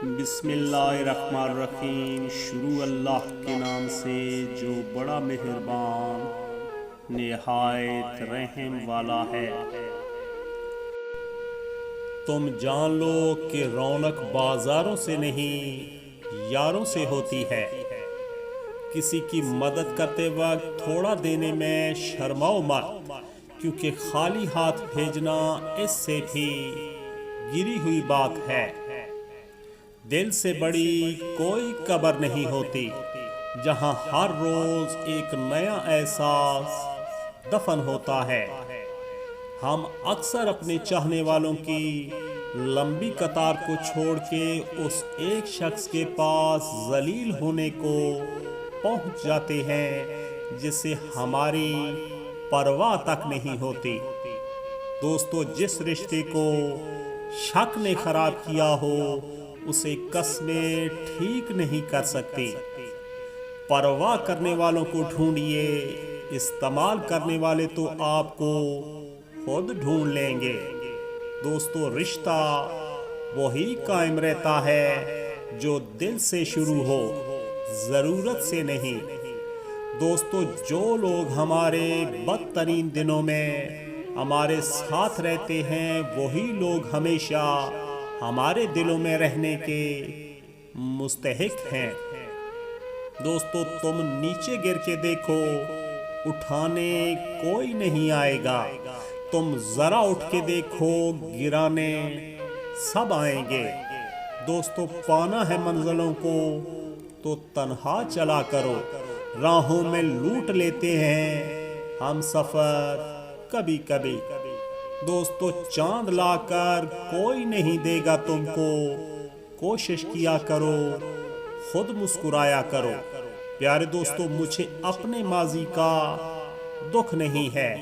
بسم اللہ الرحمن الرحیم۔ شروع اللہ کے نام سے جو بڑا مہربان نہایت رحم والا ہے۔ تم جان لو کہ رونق بازاروں سے نہیں یاروں سے ہوتی ہے۔ کسی کی مدد کرتے وقت تھوڑا دینے میں شرماؤ مت، کیونکہ خالی ہاتھ بھیجنا اس سے بھی گری ہوئی بات ہے۔ دل سے بڑی کوئی قبر نہیں ہوتی جہاں ہر روز ایک نیا احساس دفن ہوتا ہے۔ ہم اکثر اپنے چاہنے والوں کی لمبی قطار کو چھوڑ کے اس ایک شخص کے پاس ذلیل ہونے کو پہنچ جاتے ہیں جس سے ہماری پرواہ تک نہیں ہوتی۔ دوستو، جس رشتے کو شک نے خراب کیا ہو اسے قسمیں ٹھیک نہیں کر سکتی۔ پرواہ کرنے والوں کو ڈھونڈیے، استعمال کرنے والے تو آپ کو خود ڈھونڈ لیں گے۔ دوستو، رشتہ وہی قائم رہتا ہے جو دل سے شروع ہو، ضرورت سے نہیں۔ دوستو، جو لوگ ہمارے بدترین دنوں میں ہمارے ساتھ رہتے ہیں وہی لوگ ہمیشہ ہمارے دلوں میں رہنے کے مستحق ہیں۔ دوستو، تم نیچے گر کے دیکھو، اٹھانے کوئی نہیں آئے گا۔ تم ذرا اٹھ کے دیکھو، گرانے سب آئیں گے۔ دوستو، پانا ہے منزلوں کو تو تنہا چلا کرو۔ راہوں میں لوٹ لیتے ہیں ہم سفر کبھی کبھی۔ دوستو، چاند لا کر کوئی نہیں دے گا تم کو، کوشش کیا کرو، خود مسکرایا کرو۔ پیارے دوستو، مجھے اپنے ماضی کا دکھ نہیں ہے،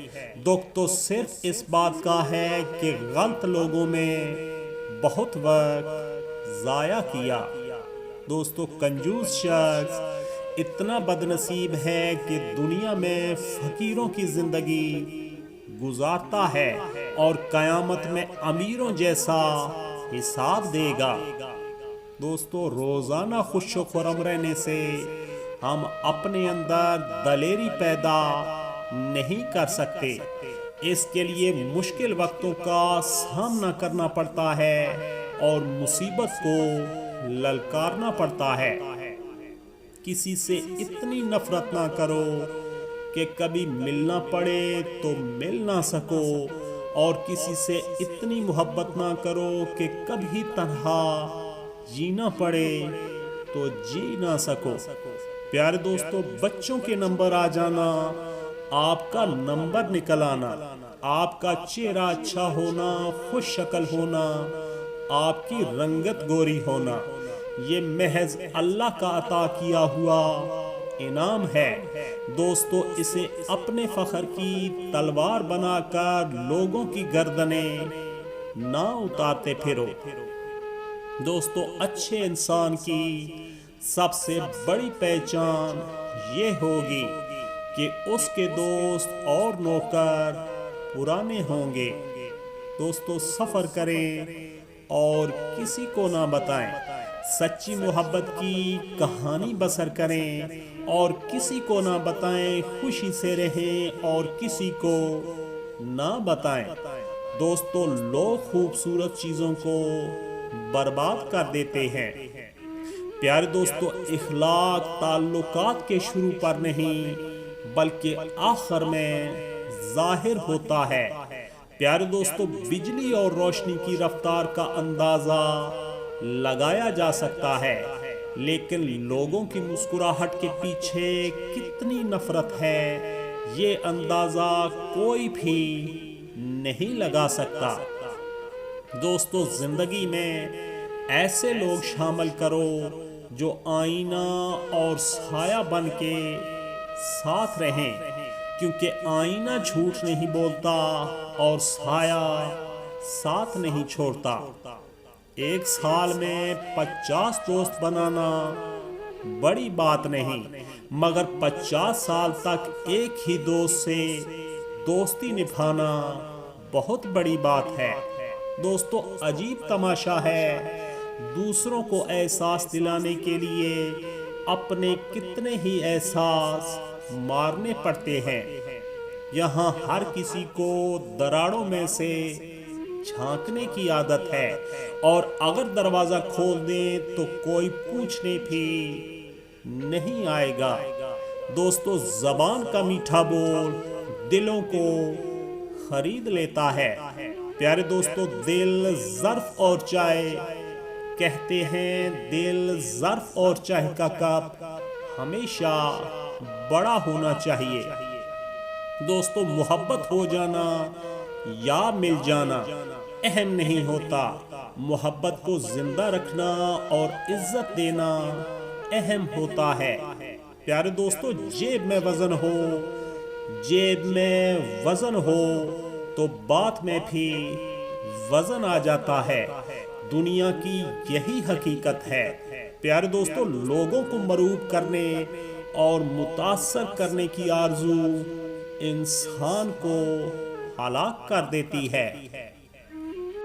دکھ تو صرف اس بات کا ہے کہ غلط لوگوں میں بہت وقت ضائع کیا۔ دوستو، کنجوس شخص اتنا بدنصیب ہے کہ دنیا میں فقیروں کی زندگی گزارتا ہے اور قیامت میں امیروں جیسا حساب دے گا۔ دوستو، روزانہ خوش و خرم رہنے سے ہم اپنے اندر دلیری پیدا نہیں کر سکتے۔ اس کے لیے مشکل وقتوں کا سامنا کرنا پڑتا ہے اور مصیبت کو للکارنا پڑتا ہے۔ کسی سے اتنی نفرت نہ کرو کہ کبھی ملنا پڑے تو مل نہ سکو، اور کسی سے اتنی محبت نہ کرو کہ کبھی تنہا جینا پڑے تو جی نہ سکو۔ پیارے دوستو، بچوں کے نمبر آ جانا، آپ کا نمبر نکل آنا، آپ کا چہرہ اچھا ہونا، خوش شکل ہونا، آپ کی رنگت گوری ہونا، یہ محض اللہ کا عطا کیا ہوا انعام ہے۔ دوستو، اسے اپنے فخر کی تلوار بنا کر لوگوں کی گردنیں نہ اتارتے پھرو۔ دوستو، اچھے انسان کی سب سے بڑی پہچان یہ ہوگی کہ اس کے دوست اور نوکر پرانے ہوں گے۔ دوستو، سفر کریں اور کسی کو نہ بتائیں، سچی محبت کی کہانی بسر کریں اور کسی کو نہ بتائیں، خوشی سے رہیں اور کسی کو نہ بتائیں۔ دوستو، لوگ خوبصورت چیزوں کو برباد کر دیتے ہیں۔ پیارے دوستو، اخلاق تعلقات کے شروع پر نہیں بلکہ آخر میں ظاہر ہوتا ہے۔ پیارے دوستو، بجلی اور روشنی کی رفتار کا اندازہ لگایا جا سکتا ہے، لیکن لوگوں کی مسکراہٹ کے پیچھے کتنی نفرت ہے یہ اندازہ کوئی بھی نہیں لگا سکتا۔ دوستو، زندگی میں ایسے لوگ شامل کرو جو آئینہ اور سایہ بن کے ساتھ رہیں، کیونکہ آئینہ جھوٹ نہیں بولتا اور سایہ ساتھ نہیں چھوڑتا۔ ایک سال میں 50 دوست بنانا بڑی بات نہیں، مگر 50 سال تک ایک ہی دوست سے دوستی نبھانا بہت بڑی بات ہے۔ دوستو، عجیب تماشا ہے، دوسروں کو احساس دلانے کے لیے اپنے کتنے ہی احساس مارنے پڑتے ہیں۔ یہاں ہر کسی کو دراڑوں میں سے جھانکنے کی عادت ہے، اور اگر دروازہ کھول دیں تو کوئی پوچھنے بھی نہیں آئے گا۔ دوستو، زبان کا میٹھا بول دلوں کو خرید لیتا ہے۔ پیارے دوستو، دل ظرف اور چائے کہتے ہیں، دل ظرف اور چائے کا کپ ہمیشہ بڑا ہونا چاہیے۔ دوستو، محبت ہو جانا یا مل جانا اہم نہیں ہوتا، محبت کو زندہ رکھنا اور عزت دینا اہم ہوتا ہے۔ پیارے دوستو، جیب میں وزن ہو تو بات میں بھی وزن آ جاتا ہے۔ دنیا کی یہی حقیقت ہے۔ پیارے دوستو، لوگوں کو مرعوب کرنے اور متاثر کرنے کی آرزو انسان کو ہلاک کر دیتی ہے۔